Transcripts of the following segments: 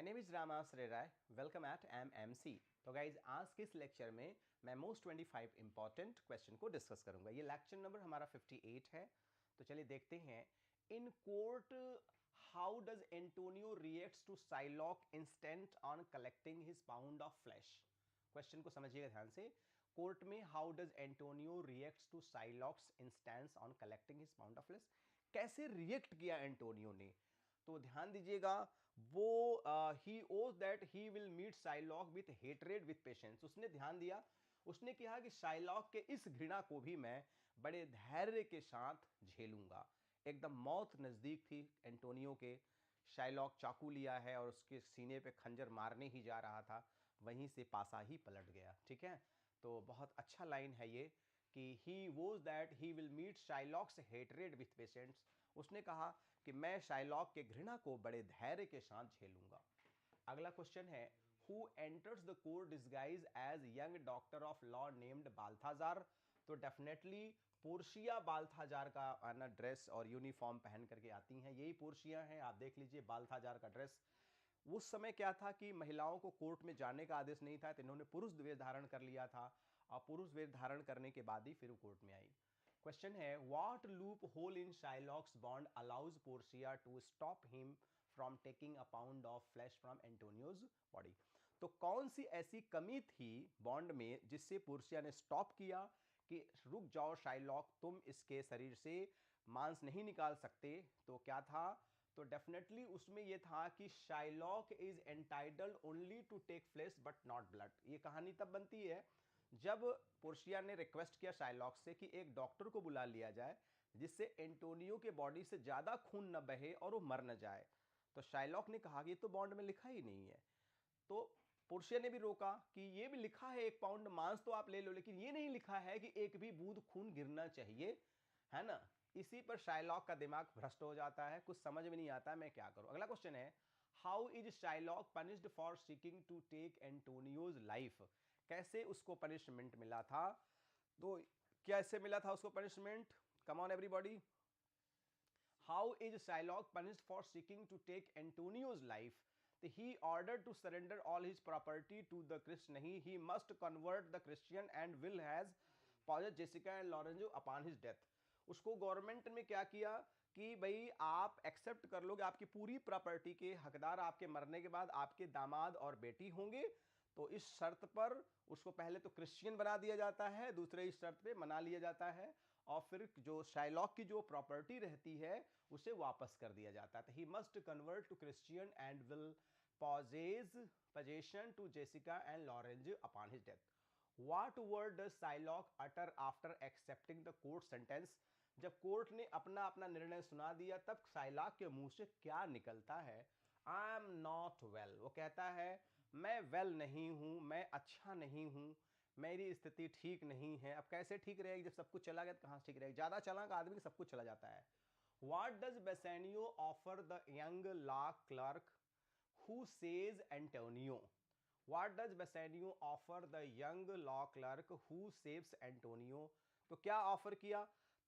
Name is Rama Shri Rai, welcome at MMC। तो guys आज के इस लेक्चर में मैं मोस्ट 25 इंपॉर्टेंट क्वेश्चन को डिस्कस करूंगा। ये लेक्चर नंबर हमारा 58 है। तो चलिए देखते हैं। In court how does Antonio reacts to Shylock instant on collecting his pound of flesh. Question को समझिएगा ध्यान से। कोर्ट में how does Antonio reacts to Shylock's instance on collecting his pound of flesh, कैसे रिएक्ट किया Antonio ने। तो ध्यान दीजिएगा, वो he was that he will meet Shylock with hatred with patience. उसने ध्यान दिया, उसने कहा कि शाइलॉक के इस घृणा को भी मैं बड़े धैर्य के साथ झेलूंगा। एकदम मौत नजदीक थी एंटोनियो के। शाइलॉक चाकू लिया है और उसके सीने पे खंजर मारने ही जा रहा था, वहीं से पासा ही पलट गया। ठीक है, तो बहुत अच्छा लाइन है ये कि he was that he will meet Shylock's hatred with patients. उसने कहा कि मैं शाइलॉक के घृणा को बड़े धैर्य के साथ झेलूंगा। अगला क्वेश्चन है, who enters the court disguise as young doctor of law named Balthazar. तो डेफिनेटली पोर्शिया बाल्थाजार का ना ड्रेस और यूनिफॉर्म पहन करके आती हैं, यही पोर्शिया हैं। आप देख लीजिए बाल्थाजार का ड्रेस। उस समय क्या था कि महिलाओं को कोर्ट में जाने का आदेश नहीं था, तो इन्होंने पुरुष वेश धारण कर लिया था और पुरुष वेश धारण करने के बाद ही फिर वो कोर्ट में आई। क्वेश्चन है, what loophole in Shylock's bond allows Portia to stop him from taking a pound of flesh from Antonio's body. तो कौन सी ऐसी कमी थी बॉन्ड में जिससे पोर्शिया ने स्टॉप किया कि रुक जाओ शाइलॉक, तुम इसके शरीर से मांस नहीं निकाल सकते। तो क्या था, तो डेफिनेटली उसमें यह था कि Shylock is entitled only to take flesh but not blood. ये कहानी तब बनती है जब पोर्शिया ने रिक्वेस्ट किया शाइलॉक से कि एक डॉक्टर को बुला लिया जाए जिससे एंटोनियो के बॉडी से ज्यादा खून न बहे और वो मर न जाए। तो शाइलॉक ने कहा कि ये तो बॉन्ड में लिखा ही नहीं है। तो पोर्शिया ने भी रोका कि ये भी लिखा है 1 पाउंड मांस तो आप ले लो, लेकिन ये नहीं लिखा है कि एक भी बूंद खून गिरना चाहिए, है ना। इसी पर शाइलॉक का दिमाग भ्रष्ट हो जाता है, कुछ समझ में नहीं आता मैं क्या करूं। अगला क्वेश्चन है, how is Shylock punished for seeking to take Antonio's life. कैसे उसको पनिशमेंट मिला था। तो कैसे मिला था उसको punishment, come on everybody. How is Shylock punished for seeking to take Antonio's life. he ordered to surrender all his property to the Christian. He must convert the Christian and will has possessed Jessica and Lorenzo upon his death. उसको government ने क्या किया कि भाई आप accept कर लोगे, आपकी पूरी प्रॉपर्टी के हकदार आपके मरने के बाद आपके दामाद और बेटी होंगे। तो इस शर्त पर उसको पहले तो क्रिश्चियन बना दिया जाता है, दूसरे इस शर्त पे मना लिया जाता है और फिर जो शाइलॉक की जो प्रॉपर्टी रहती है उसे वापस कर दिया जाता है। He must convert to Christian and will possession to Jessica and Lorenzo upon his death. What word does Shylock utter after accepting the court sentence? जब कोर्ट ने अपना अपना निर्णय सुना दिया तब शाइलॉक के मुंह से क्या निकलता है, आई एम नॉट वेल। वो कहता है मैं वेल नहीं हूं, मैं अच्छा नहीं हूं, मेरी स्थिति ठीक नहीं है। अब कैसे ठीक रहेगी जब सब कुछ चला गया, तो कहां से ठीक रहेगी। ज्यादा चला का आदमी सब कुछ चला जाता है। What does Bassanio offer the young law clerk who saves Antonio? What does Bassanio offer the young law clerk who saves Antonio? तो क्या ऑफर किया,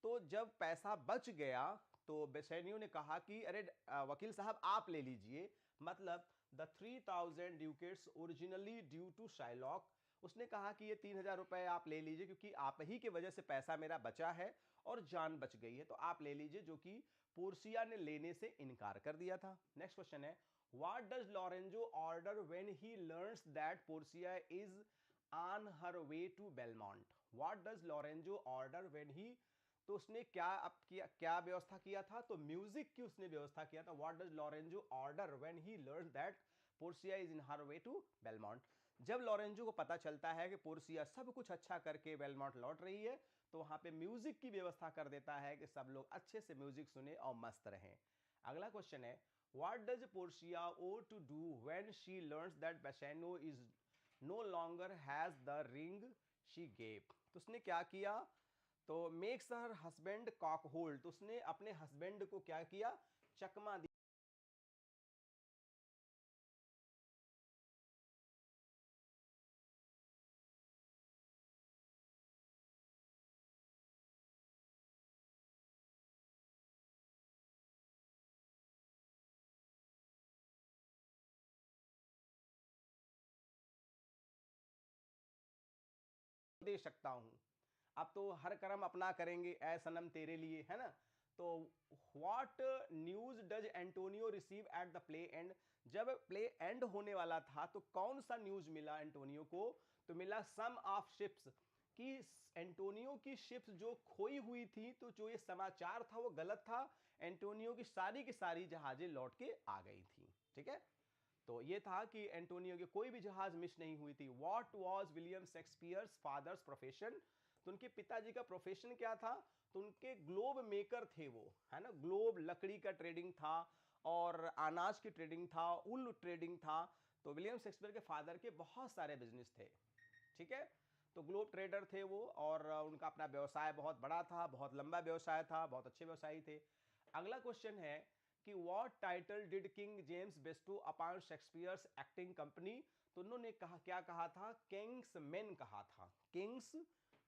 तो जब पैसा बच गया तो बेसेनियो ने कहा कि अरे वकील साहब आप ले लीजिए, मतलब the 3000 ducats originally due to Shylock. उसने कहा कि ये 3000 रुपए आप ले लीजिए क्योंकि आप ही की वजह से पैसा मेरा बचा है और जान बच गई है, तो आप ले लीजिए, जो कि पोर्शिया ने लेने से इनकार कर दिया था। नेक्स्ट क्वेश्चन है, what does Lorenzo order when he learns that Portia is on her way to Belmont. What does Lorenzo order when he, तो उसने क्या अब किया, क्या व्यवस्था किया था, तो म्यूजिक की उसने व्यवस्था किया था। What does Lorenzo order when he learns that Portia is in her way to Belmont. जब लॉरेंजो को पता चलता है कि पोर्शिया सब कुछ अच्छा करके बेलमोंट लौट रही है, तो वहां पे म्यूजिक की व्यवस्था कर देता है कि सब लोग अच्छे से म्यूजिक सुने और मस्त रहें। अगला क्वेश्चन है, what does Portia ought to do when she learns that Bassanio is no longer has the ring she gave. तो उसने क्या किया, तो makes her husband cuckold. तो उसने अपने हस्बैंड को क्या किया, चकमा दिया। दे सकता हूं। अब तो हर कर्म अपना करेंगे ऐ सनम तेरे लिए, है ना। तो what news does Antonio receive at the play and, जब प्ले एंड होने वाला था तो कौन सा न्यूज मिला एंटोनियो को, तो मिला सम ऑफ शिप्स, कि एंटोनियो की शिप्स जो खोई हुई थी, तो जो ये समाचार था वो गलत था, एंटोनियो की सारी जहाजें लौट के आ गई थी। ठीक है, तो ये था कि एंटोनियो की कोई भी जहाज मिस नहीं हुई थी। What was William Shakespeare's father's profession, तो उनके पिताजी का प्रोफेशन क्या था, तो उनके ग्लोब मेकर थे वो, है ना। ग्लोब लकड़ी का ट्रेडिंग था और अनाज की ट्रेडिंग था, उल ट्रेडिंग था। तो विलियम शेक्सपियर के फादर के बहुत सारे बिजनेस थे। ठीक है, तो ग्लोब ट्रेडर थे वो, और उनका अपना व्यवसाय बहुत बड़ा था, बहुत लंबा व्यवसाय था, बहुत अच्छे व्यवसायी थे। अगला क्वेश्चन है कि what title did king James Bairstow upon Shakespeare's acting company, तो उन्होंने कहा, क्या कहा था, किंग्स मैन कहा था, किंग्स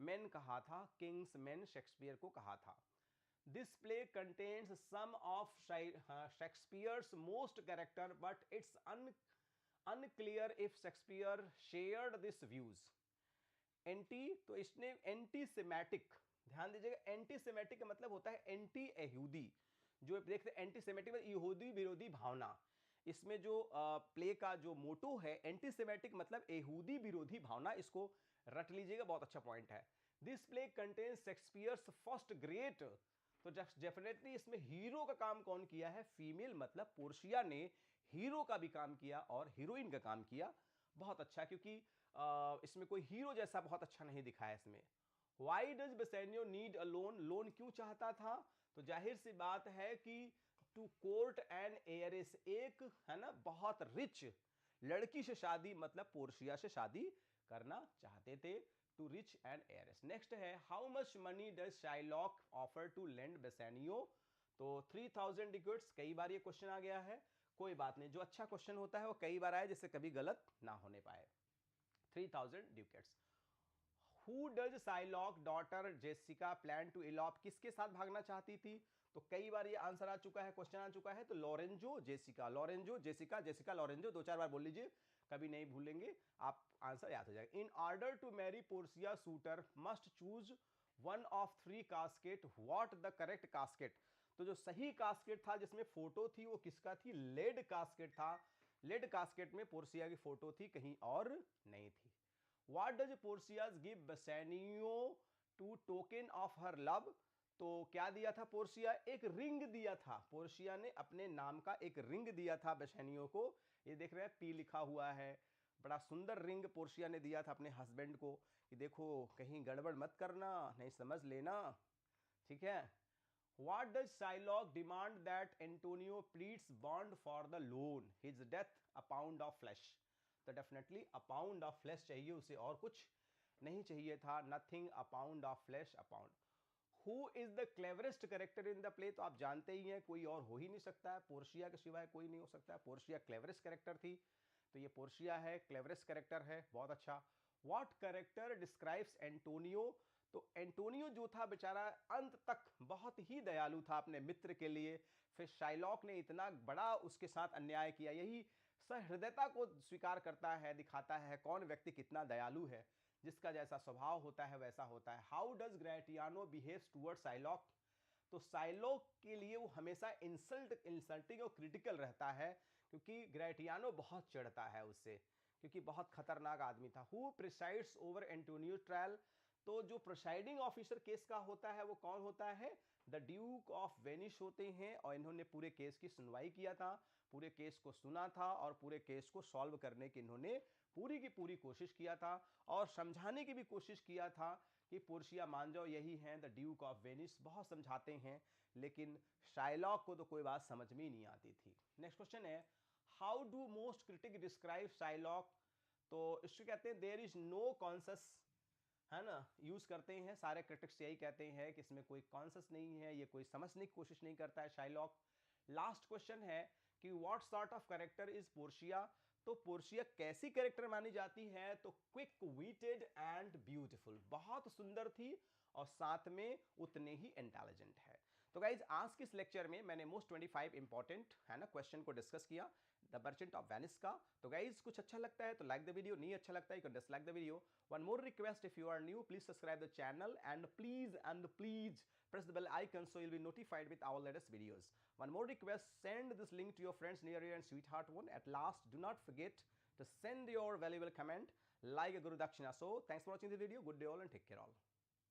मैन कहा था, किंग्स मैन शेक्सपियर को कहा था। This play contains some of Shakespeare's most character but it's unclear if Shakespeare shared this views. Anti, तो इसने एंटी सेमेटिक, ध्यान दीजिएगा, एंटी सेमेटिक का मतलब होता है एंटी यहूदी। जो देखते हैं एंटी सेमेटिक मतलब यहूदी विरोधी भावना, इसमें जो प्ले का जो मोटो है एंटी सेमेटिक मतलब यहूदी विरोधी भावना, इसको रट लीजिएगा, बहुत अच्छा पॉइंट है। This play contains Shakespeare's first great, तो डेफिनेटली इसमें हीरो का काम कौन किया है, फीमेल, मतलब पोर्शिया ने हीरो का भी काम किया और हीरोइन का काम किया। बहुत अच्छा, क्योंकि इसमें कोई हीरो जैसा बहुत अच्छा नहीं दिखाया इसमें। Why does Bassanio need a loan, loan क्यों चाहता था, तो जाहिर सी बात है कि टू कोर्ट एन एयरिस, एक है ना बहुत रिच लड़की से शादी, मतलब पोर्शिया से शादी करना चाहते थे, to rich and heiress. Next है how much money does Shylock offer to lend Bassanio, तो 3000 डिक्वेट्स, कई बार ये क्वेश्चन आ गया है, कोई बात नहीं, जो अच्छा क्वेश्चन होता है वो कई बार आए जिससे कभी गलत ना होने पाए। 3000 ducats। Who does Shylock daughter Jessica plan to elope, किसके साथ भागना चाहती थी, तो कई बार ये आंसर आ चुका है, क्वेश्चन आ चुका है, तो Lorenzo Jessica, Lorenzo Jessica, Jessica Lorenzo, 2-4 बार बोल लीजिए, कभी नहीं भूलेंगे आप, आंसर याद हो जाएगा। In order to marry Portia suitor must choose one of 3 casket, what the correct casket, तो जो सही कास्केट था जिसमें फोटो थी वो किसका थी, लेड कास्केट था, लेड कास्केट में पोर्सिया की फोटो थी, कहीं और नहीं थी। What does Portia's give Bassanio to token of her love, तो क्या दिया था पोर्सिया, एक रिंग दिया था, पोर्सिया ने अपने नाम का एक रिंग दिया था बेसेनियो को, ये देख रहे हैं पी लिखा हुआ है, बड़ा सुंदर रिंग पोर्सिया ने दिया था अपने हस्बैंड को, कि देखो कहीं गड़बड़ मत करना, नहीं समझ लेना। ठीक है, What does Shylock demand that Antonio pleads bond for the loan? His death, a pound of flesh. तो definitely a pound of flesh चाहिए उसे, और कुछ नहीं चाहिए था, nothing, a pound of flesh, a pound. Who is the cleverest character in the play? तो आप जानते ही हैं कोई और हो ही नहीं सकता है, पोर्शिया के सिवाय कोई नहीं हो सकता है, पोर्शिया क्लेवरेस्ट कैरेक्टर थी, तो ये पोर्शिया है, क्लेवरेस्ट कैरेक्टर है, बहुत अच्छा। What character describes Antonio? तो एंटोनियो जो था बेचारा अंत तक बहुत ही दयालु था अपने मित्र के लिए, फिर शाइलॉक ने इतना बड़ा उसके साथ अन्याय किया, यही सहृदयता को स्वीकार करता है, दिखाता है कौन व्यक्ति कितना दयालु है, जिसका जैसा स्वभाव होता है वैसा होता है। How does Gratiano behaves towards Shylock, तो शाइलॉक के लिए वो हमेशा इंसल्टिंग और क्रिटिकल रहता है, क्योंकि ग्रेटियानो बहुत चिढ़ता है उससे, क्योंकि बहुत खतरनाक आदमी था। Who presides over Antonio trial, तो जो प्रिसाइडिंग ऑफिसर केस का होता है वो कौन होता है, द ड्यूक ऑफ वेनिस होते हैं, और इन्होंने पूरे केस की सुनवाई किया था, पूरे केस को सुना था और पूरे केस को सॉल्व करने की इन्होंने पूरी की पूरी कोशिश किया था, और समझाने की भी कोशिश किया था कि पोर्शिया मान जाओ यही हैं द ड्यूक ऑफ वेनिस, बहुत समझाते हैं, लेकिन शाइलॉक को तो कोई बात समझ में ही नहीं आती थी। नेक्स्ट क्वेश्चन है how do most critic describe Shylock, तो इसको कहते हैं देयर इज नो कॉन्शस, है ना, यूज करते हैं सारे क्रिटिक्स यही कहते हैं कि इसमें कोई कॉन्शस नहीं है, ये कोई समझने की कोशिश नहीं करता है शाइलॉक। लास्ट क्वेश्चन है कि what sort of character is Portia, तो पोर्शिया कैसी कैरेक्टर मानी जाती है, तो क्विक विटेड एंड ब्यूटीफुल, बहुत सुंदर थी और साथ में उतने ही इंटेलिजेंट है। तो गाइज आज के इस लेक्चर में मैंने मोस्ट 25 इंपॉर्टेंट है ना क्वेश्चन को डिस्कस किया। द मर्चेंट ऑफ वेनिस का। तो गाइज कुछ अच्छा लगता है तो लाइक द वीडियो, नहीं अच्छा लगता है you can dislike the video. One more request, if you are new please subscribe the channel and please press the bell icon so you'll be notified with our latest videos. One more request, send this link to your friends, near you and sweetheart one. At last, do not forget to send your valuable comment like a Guru Dakshina. So thanks for watching the video. Good day all and take care all.